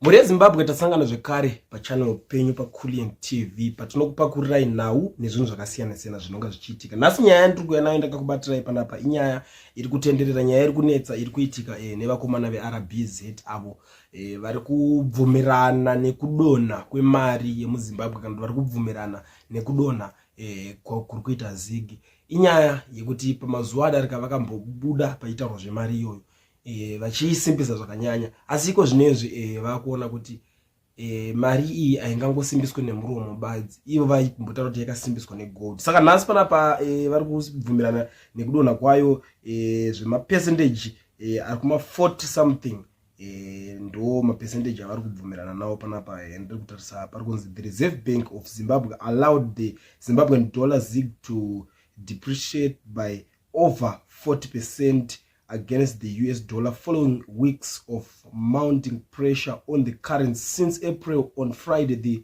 Muri Zimbabwe tasangana zvekare pachannel penyu paKulian TV patinokupakurirai nhau nezvinhu zvakasiyana siyana zvinonga zvichiitika. Nhasi nyaya ndiri kuuya nayo ndakakubatirai panapa inyaya iri kutenderera, nyaya iri kunetsa iri kuitika nevakomana veRBZ avo vari kubvumirana nekudonha kwemari yemuZimbabwe kana vari kubvumirana nekudonha kuri kuita zigi. Inyaya yekuti pamazuva adarika vakambobuda paitaurwa zvemari iyoyo vachisimbisa zvakanyanya, asi iko zvinezvi vakuona kuti mari iyi haingangosimbiswe nemuromo badzi, ivo vaimbotaura kuti yakasimbiswa negold. Saka nhasi panapa vari kubvumirana nekudonha kwayo zvemapercentage ari kuma 40 something ndo mapercentage avari kubvumirana nawo panapa. Ndiri kutarisa pari kunzi the Reserve Bank of Zimbabwe allowed the Zimbabwean dollar ZiG to depreciate by over 40% against the US dollar following weeks of mounting pressure on the currency. Since April, on Friday, the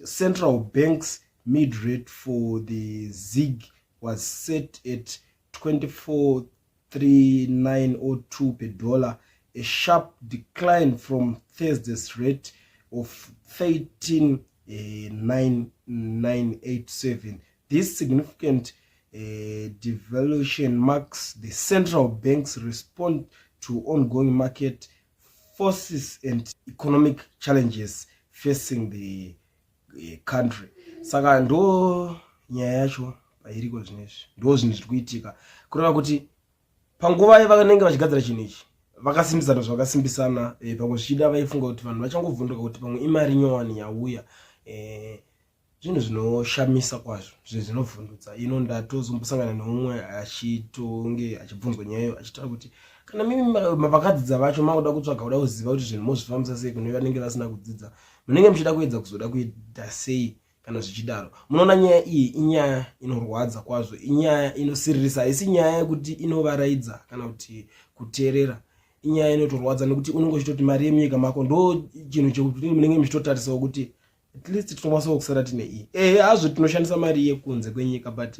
central bank's mid-rate for the ZiG was set at 24.3902 per dollar, a sharp decline from Thursday's rate of 13.9987. This significant devaluation marks the central bank's response to ongoing market forces and economic challenges facing the country. Saka ndo nyaya yacho pairiko zvinezvi, ndo zvinhu zviri kuitika kureva kuti panguva yavanenge vachigadzira chinhu ichi vakasimbisana zvakasimbisana, pamwe zvichida vaifunga kuti vanhu vachangovhunduka kuti pamwe imari nyowani yauya. Zvinhu zvinoshamisa kwazvo, zvinhu zvinovhundutsa. Ino ndatozombosangana neumwe achitonge achibvunzwa nyayo achitaura kuti kana mimi mavakadzidza vacho makuda kutsvaga kuda kuziva kuti zvinhu mozvifambisa sei kune vanenge vasina kudzidza, munenge muchida kuedza kuzoda kuita sei kana zvichidaro. Munoona nyaya iyi inyaya inorwadza kwazvo, inyaya inosiririsa, haisi nyaya yekuti inovaraidza kana kuti kuteerera. Inyaya inotorwadza nekuti unenge uchitoti mari yemunyika mako ndo chinhu chekuti munenge muchitotarisao kuti at least tinokwanisa kusara tine hazvo tinoshandisa mari yekunze kwenyika, but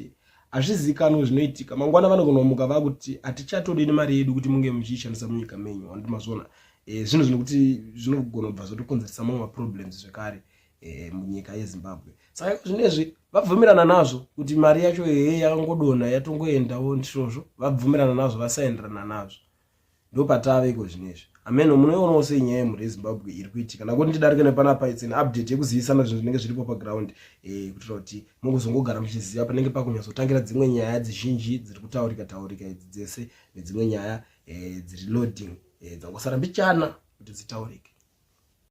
hazvizikanwi zvinoitika. Mangwana vanogonomuka vakuti hatichatodini mari yedu kuti munge muchiishandisa munyika menyu. Handi mazvona zvinhu zvinokuti zvinogona kubva zvotokonzeresa mamwe maproblems zvekare munyika yeZimbabwe. Saka zvinezvi vabvumirana nazvo kuti mari yacho yakangodonha yatongoendawo ndizvozvo, vabvumirana nazvo vasaenderana nazvo, ndo patave iko zvinezvi. Amen. Munoona sei nyaya yemhuri yeZimbabwe iri kuitika. Nakuti ndidarike nepanapa it's an update yekuzivisana zvinhu zvinenge zviripo paground kutira kuti mugozongogara muchiziva panenge pakunyatsotangira dzimwe nyaya dzizhinji dziri kutaurika idzi dzese nedzimwe nyaya dziri loading dzangosara mbichana kuti dzitaurike.